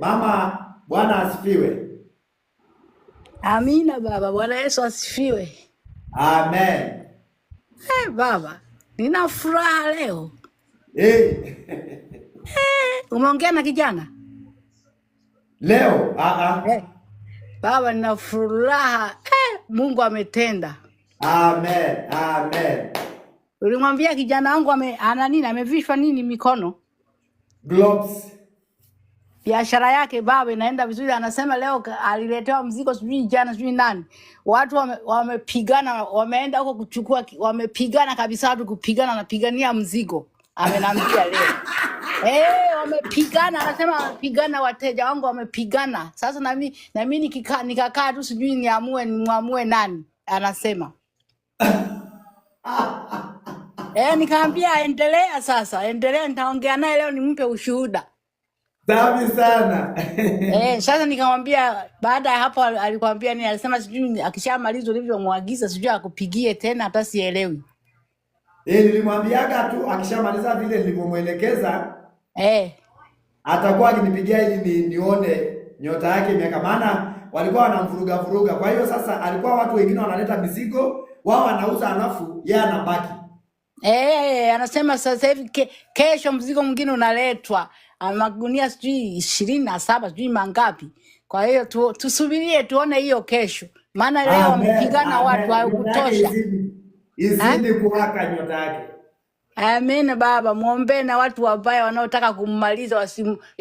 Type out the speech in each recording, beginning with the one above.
Mama, Bwana asifiwe. Amina baba, Bwana Yesu asifiwe. Amen. Baba, nina furaha leo. Hey. Umeongea na kijana? Leo? Baba, nina furaha. Mungu ametenda. Amen. Amen. Ulimwambia kijana wangu ana nini? Amevishwa nini mikono? Gloves. Biashara yake baba inaenda vizuri. Anasema leo aliletewa mzigo sijui jana sijui nani. Watu wamepigana, wameenda huko kuchukua, wamepigana kabisa, watu kupigana na pigania mzigo. Amenambia leo. Wamepigana, anasema wamepigana, wateja wangu wamepigana. Sasa na mimi nikakaa tu sijui niamue nani. Anasema. Nikamwambia endelea sasa, endelea, nitaongea naye leo nimpe ushuhuda. Safi sana. Sasa nikamwambia baada ya hapo alikwambia nini? Alisema sijui akishamaliza ulivyomwagiza sijui akupigie tena, hata sielewi. Nilimwambiaga tu akishamaliza vile nilivyomuelekeza atakuwa akinipigia ili nione nyota yake miaka, maana walikuwa wanamvuruga. Kwa hiyo sasa alikuwa watu wengine wanaleta mizigo, wao wanauza alafu yeye anabaki. Anasema sasa hivi kesho mzigo mwingine unaletwa. Magunia sijui 27 sijui mangapi. Kwa hiyo tusubirie tuone hiyo kesho. Maana leo wamepigana watu hayakutosha. Izidi kuwaka nyota yake. Amen baba, muombe na watu wabaya wanaotaka kummaliza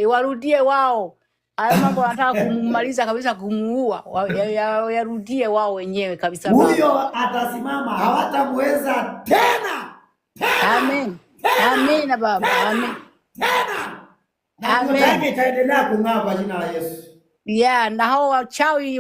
warudie wao. Hayo mambo wanataka kummaliza kabisa, kumuua, yarudie wao wenyewe kabisa baba. Huyo atasimama, hawatamweza tena. Amen. Amen baba. Amen. Tena. Amen. Itaendelea kung'aa kwa jina la Yesu. Na hao wachawi